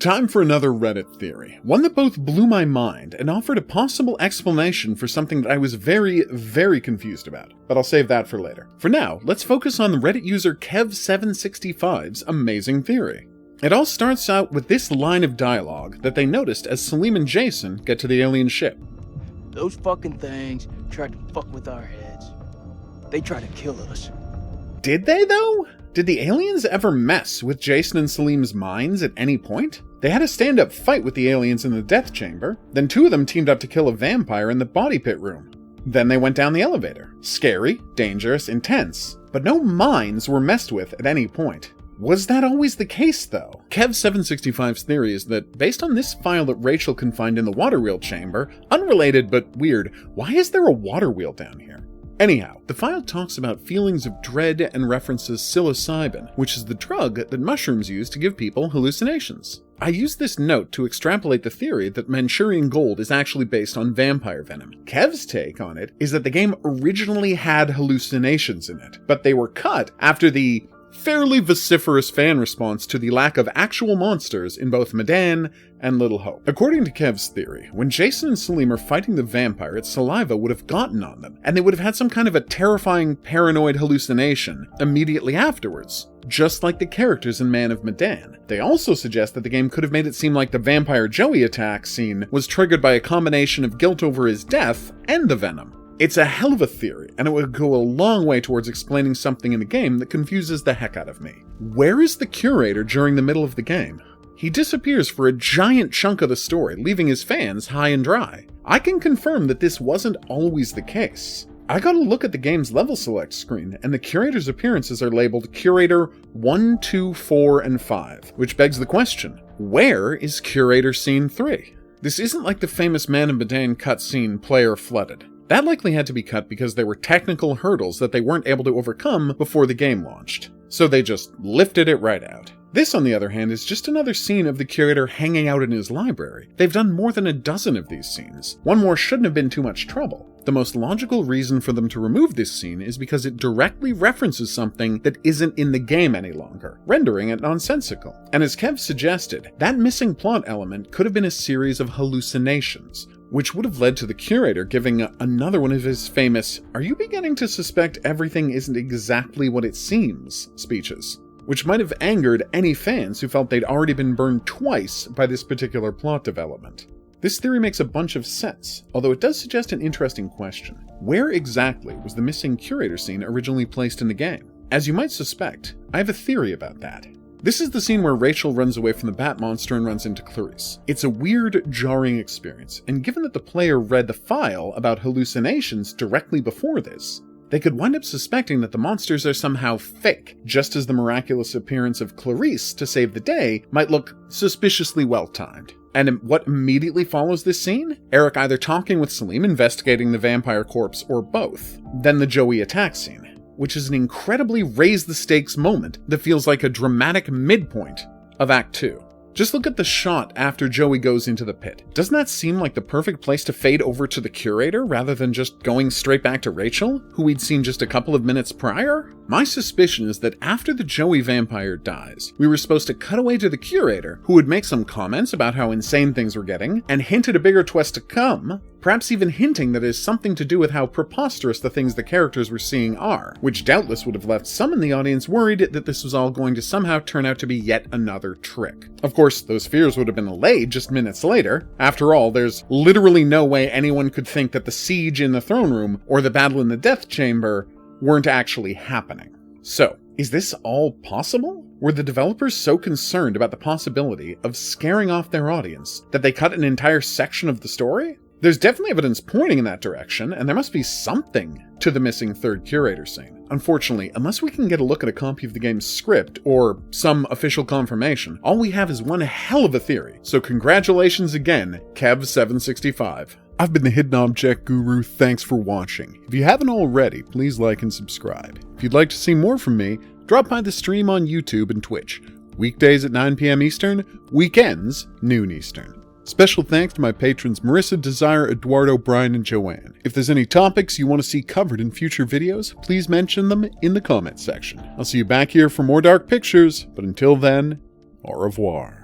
Time for another Reddit theory, one that both blew my mind and offered a possible explanation for something that I was very, very confused about, but I'll save that for later. For now, let's focus on the Reddit user Kev765's amazing theory. It all starts out with this line of dialogue that they noticed as Salim and Jason get to the alien ship. Those fucking things tried to fuck with our heads. They tried to kill us. Did they, though? Did the aliens ever mess with Jason and Salim's minds at any point? They had a stand-up fight with the aliens in the death chamber, then two of them teamed up to kill a vampire in the body pit room. Then they went down the elevator. Scary, dangerous, intense, but no minds were messed with at any point. Was that always the case, though? Kev765's theory is that, based on this file that Rachel can find in the water wheel chamber, unrelated but weird, why is there a water wheel down here? Anyhow, the file talks about feelings of dread and references psilocybin, which is the drug that mushrooms use to give people hallucinations. I used this note to extrapolate the theory that Manchurian Gold is actually based on vampire venom. Kev's take on it is that the game originally had hallucinations in it, but they were cut after the fairly vociferous fan response to the lack of actual monsters in both Medan and Little Hope. According to Kev's theory, when Jason and Salim are fighting the vampire, its saliva would have gotten on them, and they would have had some kind of a terrifying paranoid hallucination immediately afterwards, just like the characters in Man of Medan. They also suggest that the game could have made it seem like the vampire Joey attack scene was triggered by a combination of guilt over his death and the venom. It's a hell of a theory, and it would go a long way towards explaining something in the game that confuses the heck out of me. Where is the curator during the middle of the game? He disappears for a giant chunk of the story, leaving his fans high and dry. I can confirm that this wasn't always the case. I got a look at the game's level select screen, and the curator's appearances are labeled Curator 1, 2, 4, and 5, which begs the question, where is Curator Scene 3? This isn't like the famous Man of Medan cutscene Player Flooded. That likely had to be cut because there were technical hurdles that they weren't able to overcome before the game launched. So they just lifted it right out. This, on the other hand, is just another scene of the curator hanging out in his library. They've done more than a dozen of these scenes. One more shouldn't have been too much trouble. The most logical reason for them to remove this scene is because it directly references something that isn't in the game any longer, rendering it nonsensical. And as Kev suggested, that missing plot element could have been a series of hallucinations, which would have led to the curator giving another one of his famous, "Are you beginning to suspect everything isn't exactly what it seems?" speeches, which might have angered any fans who felt they'd already been burned twice by this particular plot development. This theory makes a bunch of sense, although it does suggest an interesting question. Where exactly was the missing curator scene originally placed in the game? As you might suspect, I have a theory about that. This is the scene where Rachel runs away from the Bat Monster and runs into Clarice. It's a weird, jarring experience, and given that the player read the file about hallucinations directly before this, they could wind up suspecting that the monsters are somehow fake, just as the miraculous appearance of Clarice to save the day might look suspiciously well-timed. And what immediately follows this scene? Eric either talking with Salim investigating the vampire corpse or both, then the Joey attack scene, which is an incredibly raise-the-stakes moment that feels like a dramatic midpoint of Act 2. Just look at the shot after Joey goes into the pit. Doesn't that seem like the perfect place to fade over to the curator rather than just going straight back to Rachel, who we'd seen just a couple of minutes prior? My suspicion is that after the Joey vampire dies, we were supposed to cut away to the curator, who would make some comments about how insane things were getting, and hint at a bigger twist to come, perhaps even hinting that it has something to do with how preposterous the things the characters were seeing are, which doubtless would have left some in the audience worried that this was all going to somehow turn out to be yet another trick. Of course, those fears would have been allayed just minutes later. After all, there's literally no way anyone could think that the siege in the throne room or the battle in the death chamber weren't actually happening. So, is this all possible? Were the developers so concerned about the possibility of scaring off their audience that they cut an entire section of the story? There's definitely evidence pointing in that direction, and there must be something to the missing third curator scene. Unfortunately, unless we can get a look at a copy of the game's script, or some official confirmation, all we have is one hell of a theory. So congratulations again, Kev765. I've been the Hidden Object Guru, thanks for watching. If you haven't already, please like and subscribe. If you'd like to see more from me, drop by the stream on YouTube and Twitch. Weekdays at 9 p.m. Eastern, weekends, noon Eastern. Special thanks to my patrons Marissa, Desire, Eduardo, Brian, and Joanne. If there's any topics you want to see covered in future videos, please mention them in the comments section. I'll see you back here for more Dark Pictures, but until then, au revoir.